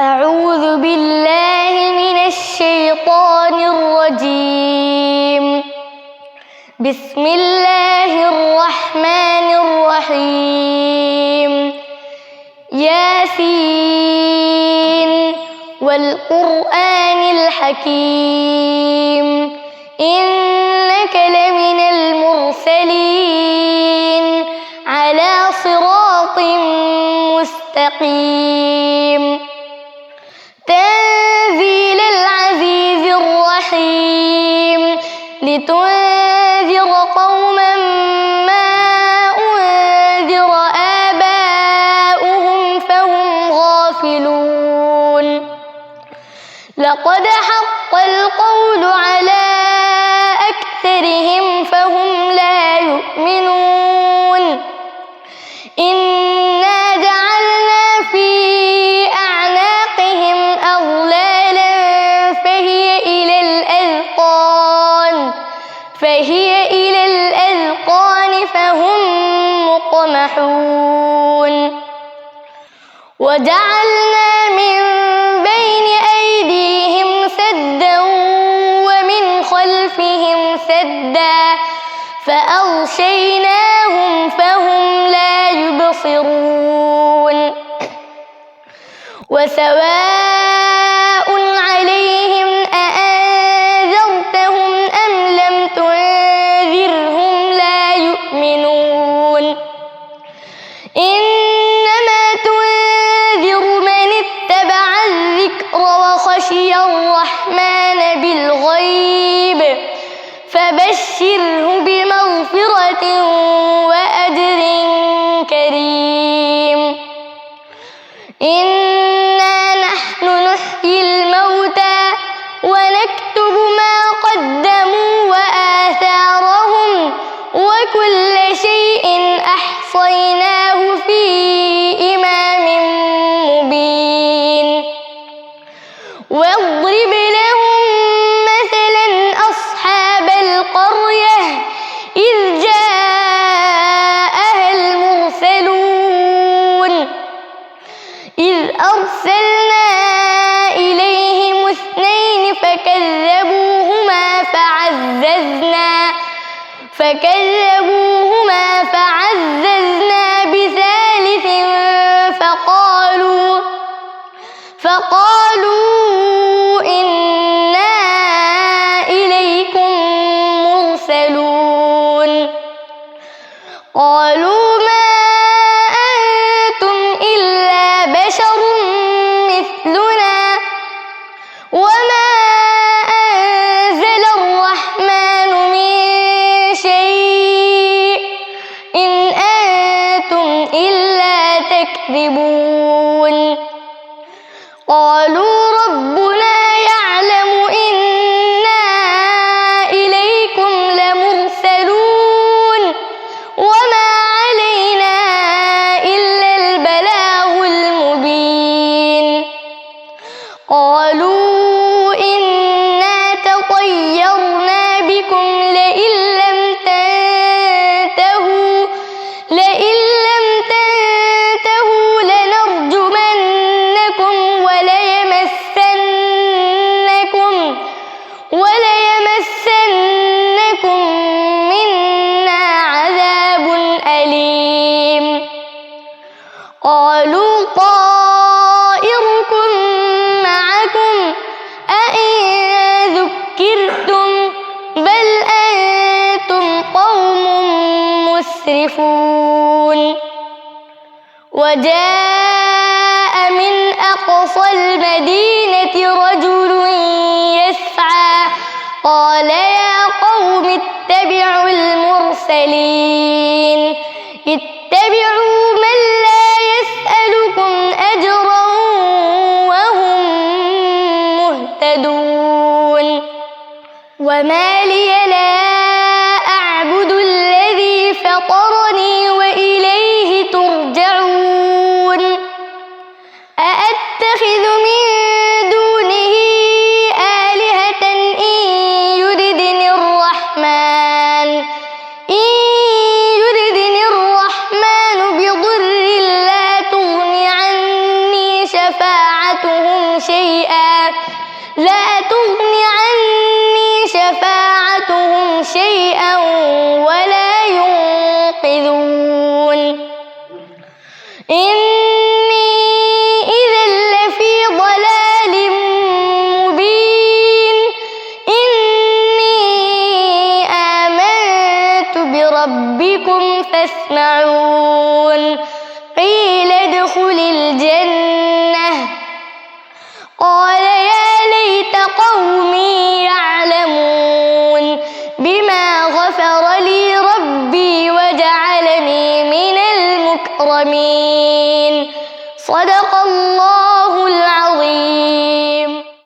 أعوذ بالله من الشيطان الرجيم. بسم الله الرحمن الرحيم. ياسين والقرآن الحكيم إنك لمن المرسلين على صراط مستقيم. تنزيل العزيز الرحيم لتنذر قوما ما أنذر آباؤهم فهم غافلون. لقد حق القول على أكثرهم فهم لا يؤمنون. إنا جعلنا في أعناقهم أغلالا فهي إلى الأذقان فهم مقمحون. وجعلنا من بين أيديهم سدا ومن خلفهم سدا فأغشيناهم فهم لا يبصرون. وسواء عليهم أأنذرتهم أم لم تنذرهم لا يؤمنون. إنما تنذر من اتبع الذكر وخشي الرحمن بالغيب فبشره بمغفرة وأجر كريم. إنا نحن نحيي الموتى ونكتب ما قدموا وآثارهم وكل شيء أحصيناه في إمام مبين. واضرب لهم مثلا أصحاب القرية إذ جاءها المرسلون إذ أرسلنا إليهم 2 فكذبوهما بثالث فقالوا إنا إليكم مرسلون. قالوا ما أنتم إلا بشر مثلنا وما أنزل الرحمن من شيء إن أنتم إلا تكذبون. قالوا ربنا يعلم إنا إليكم لمرسلون وما علينا إلا البلاغ المبين. قالوا إنا تطيرنا بكم لئن لم تنتهوا لنرجمنكم وليمسنكم منا عذاب أليم. قالوا طائركم معكم أئن ذكرتم بل أنتم قوم مسرفون. وجاء من أقصى المدينة رجل يسعى قال يا قوم اتبعوا المرسلين اتبعوا من لا يسألكم أجرا وهم مهتدون. وما لي لا أعبد الذي فطرني وإليه ترجعون. أأتخذ من دونه آلهة إن يردني الرحمن بضر لا تغن عني شفاعتهم شيئا لا تغن عني شفاعتهم شيئا ولا ينقذون إني إذا لفي ضلال مبين إني آمنت بربكم فاسمعون قيل ادخل الجنة قال يا ليت قومي